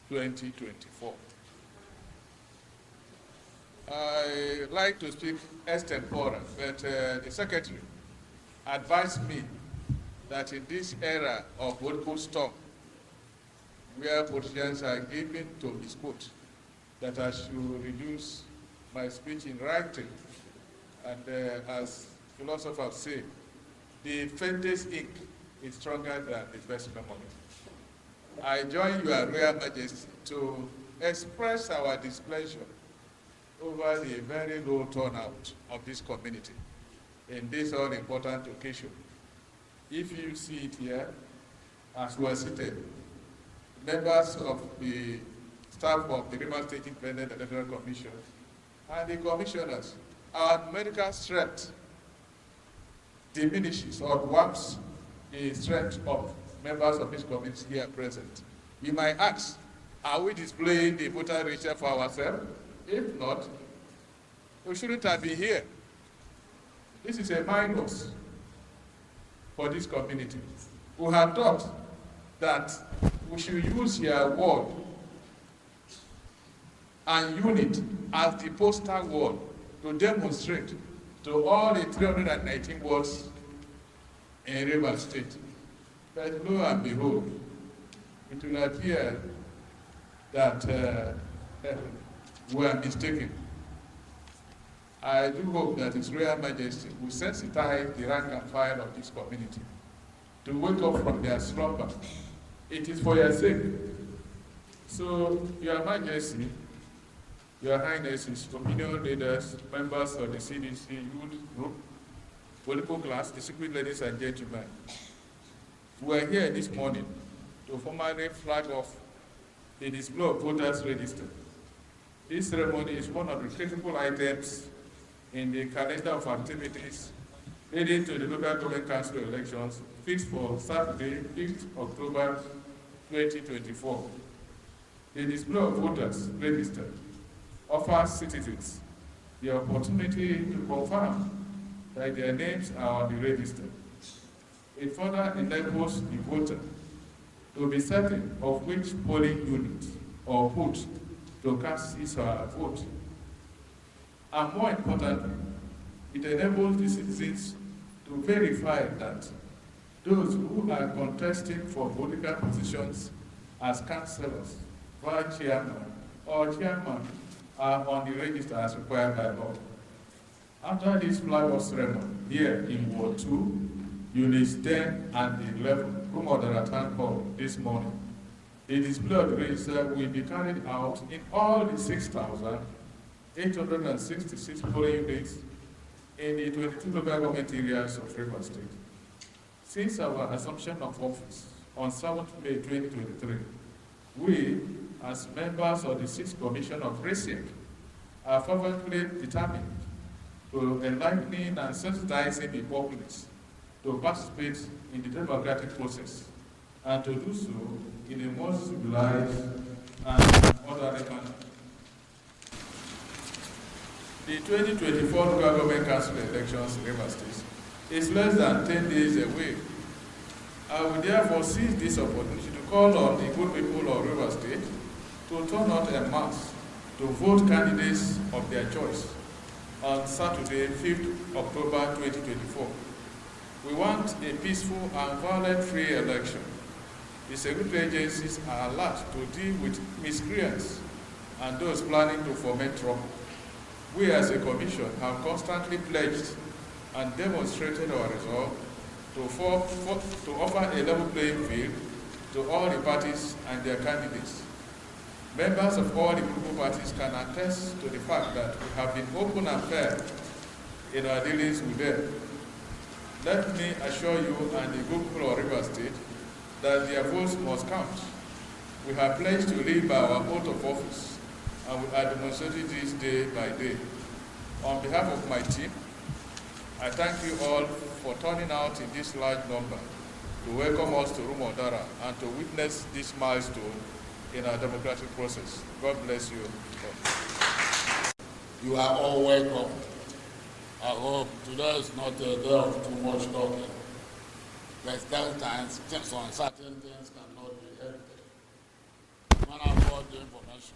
2024. I like to speak extempore, but the Secretary advised me that in this era of political storm, where politicians are given to misquote, that I should reduce my speech in writing. And as philosophers say, the faintest ink is stronger than the best memory. I join Your Royal Majesty to express our displeasure over the very low turnout of this community in this all-important occasion. If you see it here, as we are seated, members of the staff of the River State Independent Electoral Commission and the commissioners, our medical strength diminishes or dwarfs the strength of members of this community here present. We might ask, are we displaying the voter register for ourselves? If not, we shouldn't have been here. This is a minus for this community. We had thought that we should use your word and unit as the poster word to demonstrate to all the 319 wards in River State. But lo and behold, it will appear that we are mistaken. I do hope that His Royal Majesty will sensitize the rank and file of this community to wake up from their slumber. It is for your sake. So, Your Majesty, Your Highnesses, opinion leaders, members of the CDC youth group, political class, distinguished ladies and gentlemen, we are here this morning to formally flag off the display of voters register. This ceremony is one of the critical items in the calendar of activities leading to the local government council elections fixed for Saturday, 5th October 2024. The display of voters registered offers citizens the opportunity to confirm that their names are on the register. It further enables the voter to be certain of which polling unit or booth to cast his or her vote. And more importantly, it enables the citizens to verify that those who are contesting for political positions as councillors, vice chairman, or chairman are on the register as required by law. After this flag-off ceremony, here in Ward 2, Units 10 and 11, Kumodara Town Hall this morning, the display of the register will be carried out in all the 6,866 polling units in the 22 local government areas of River State. Since our assumption of office on 7th May 2023, we, as members of the 6th Commission of RISIEC, are fervently determined to enlightening and sensitizing the populace to participate in the democratic process and to do so in a more civilized and orderly manner. The 2024 local government council elections in River State is less than 10 days away. I will therefore seize this opportunity to call on the good people of River State to turn out en masse to vote candidates of their choice on Saturday, 5th October 2024. We want a peaceful and violence-free election. The security agencies are alert to deal with miscreants and those planning to foment trouble. We as a commission have constantly pledged and demonstrated our resolve to offer a level playing field to all the parties and their candidates. Members of all the political parties can attest to the fact that we have been open and fair in our dealings with them. Let me assure you and the good people of River State that their votes must count. We have pledged to live by our oath of office, and we are demonstrating this day by day. On behalf of my team, I thank you all for turning out in this large number to welcome us to Rumodara and to witness this milestone in our democratic process. God bless you. You are all welcome. I hope today is not a day of too much talking. But sometimes some certain things cannot be helped. Man of God, information.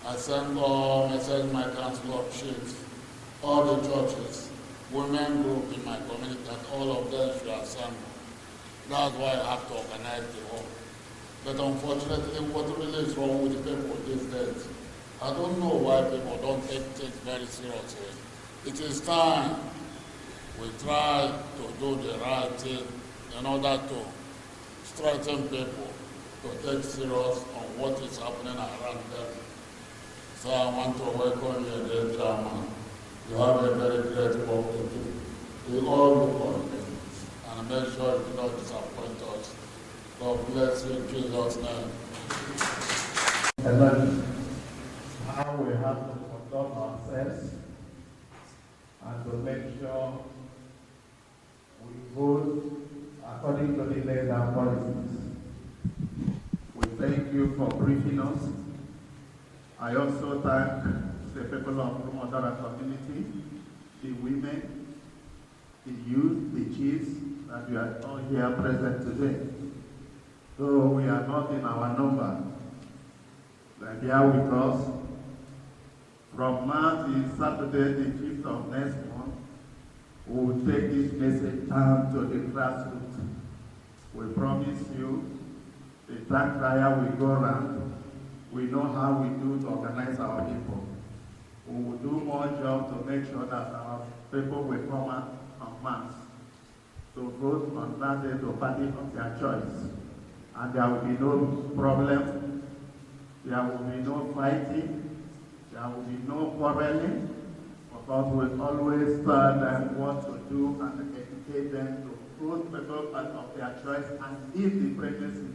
I sent all message my council of chiefs, all the churches, women group in my community, that all of them should assemble. That's why I have to organize the whole. But unfortunately, what really is wrong with the people these days? I don't know why people don't take things very seriously. It is time we try to do the right thing in order to strengthen people to take serious on what is happening around them. So I want to welcome you again, Chairman. You have a very great work to do. We all look on you and make sure you do not disappoint us. God bless you in Jesus' name. Election. How we have to conduct ourselves and to make sure we vote according to the laws and policies. We thank you for briefing us. I also thank the people of the Modara community, the women, the youth, the chiefs, that we are all here present today. Though we are not in our number, they are here with us. From now till Saturday, the 5th of next month, we will take this message down to the grassroots. We promise you, the tank trial will go around. We know how we do to organize our people. We will do more job to make sure that our people will come out en masse to vote on that day to party of their choice. And there will be no problem, there will be no fighting, there will be no quarreling, because we always tell them what to do and educate them to vote people of their choice and leave the premises.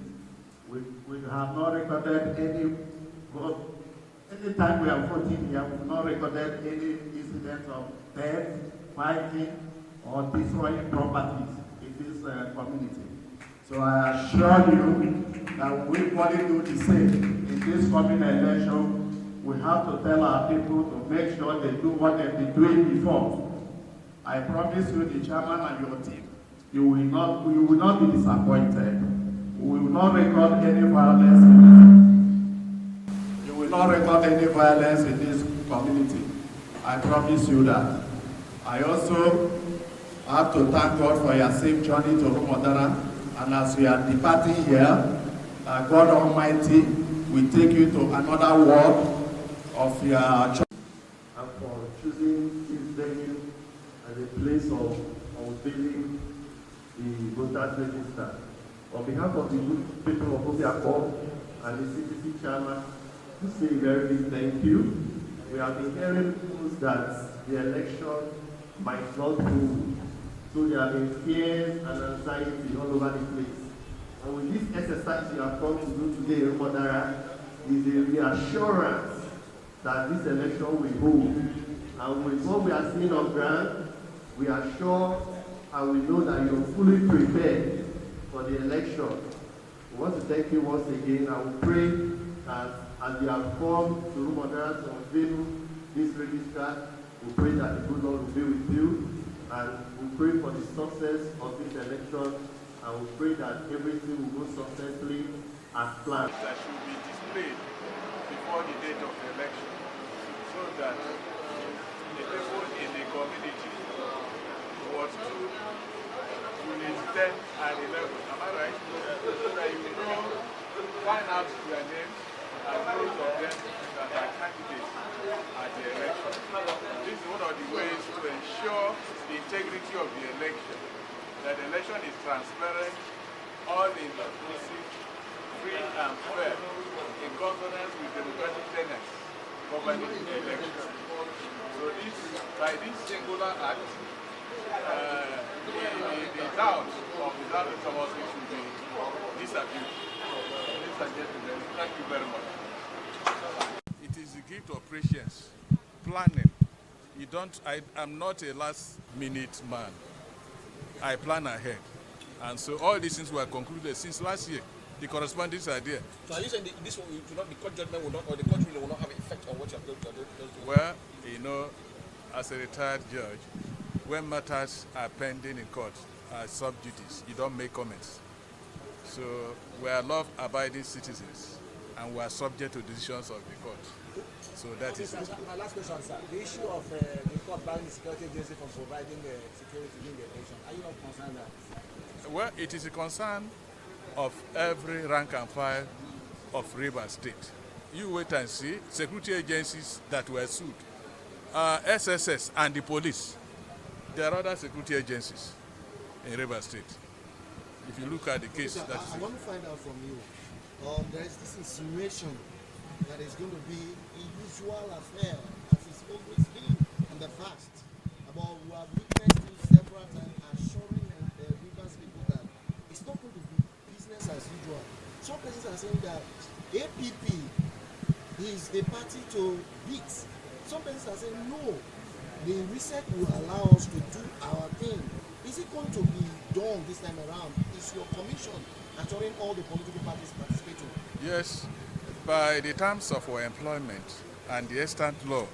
We have not recorded any vote. Anytime we are voting here, we have not recorded any incidents of death, fighting, or destroying properties in this community. So I assure you that we want to do the same in this coming election. We have to tell our people to make sure they do what they've been doing before. I promise you, the chairman and your team, you will not be disappointed. We will not record any violence in this. You will not record any violence in this community. I promise you that. I also have to thank God for your safe journey to Rumodara. And as we are departing here, God Almighty will take you to another world of your church. And for choosing this venue as a place of unveiling the voters register. On behalf of the good people of Obiako and the CPC chairman, to say a very big thank you. We have been hearing news that the election might not move. So there have been fears and anxiety all over the place. And with this exercise you have come to do today in Modara is a reassurance that this election will hold. And with what we are seeing on ground, we are sure and we know that you are fully prepared for the election. We want to thank you once again, and we pray that as you have come to Rumodara to unveil this register, we pray that the good Lord will be with you. And we pray for the success of this election, and we pray that everything will go successfully as planned. That should be displayed before the date of the election, so that the people in the community was to unit 10 and 11. Am I right? So that you know, find out their names and those of them that are candidates at the election. This is one of the ways to ensure the integrity of the election, that the election is transparent, all inclusive, free and fair, in consonance with democratic tenets governing the election. So this, by this singular act, the doubt of the thousands of us should be disappeared. Ladies and gentlemen, thank you very much. It is a gift of patience, planning. I'm not a last minute man. I plan ahead. And so all these things were concluded since last year. The correspondence are there. So are you saying this will not, the court judgment will not, or the court ruling will not have an effect on what you are going to do? Well, you know, as a retired judge, when matters are pending in court, sub judice, you don't make comments. So we are law-abiding citizens. and we are subject to decisions of the court. So that Okay, is sir, it. my last question, sir. The issue of the court banning the security agency from providing the security during the election, are you not concerned that? Well, it is a concern of every rank and file of Rivers State. You wait and see security agencies that were sued, SSS and the police. There are other security agencies in Rivers State. If you look at the case, Sir, that's I want to find out from you. There is this insinuation that is going to be a usual affair, as it's always been in the past. About we have witnessed you several times assuring Rivers people that it's not going to be business as usual. Some persons are saying that APP is the party to beat. Some persons are saying no, the RISIEC will allow us to do our thing. Is it going to be done this time around? Is your commission assuring all the political parties participating? yes, by the terms of our employment and the extant law,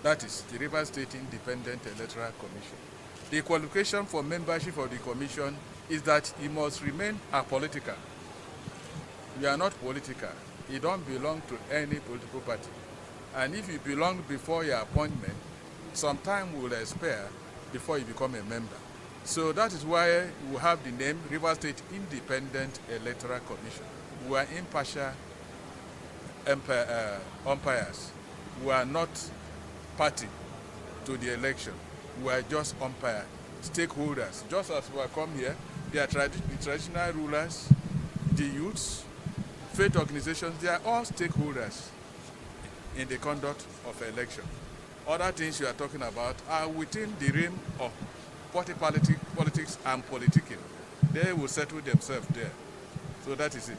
that is the Rivers State Independent Electoral Commission. The qualification for membership of the commission is that you must remain apolitical. You are not political. You don't belong to any political party. And if you belong before your appointment, some time will expire before you become a member. So that is why we have the name Rivers State Independent Electoral Commission. We are impartial umpires. We are not party to the election. We are just umpire, stakeholders. Just as we are come here, they are the traditional rulers, the youths, faith organizations, they are all stakeholders in the conduct of election. Other things you are talking about are within the realm of party politics and politicking. They will settle themselves there. So that is it.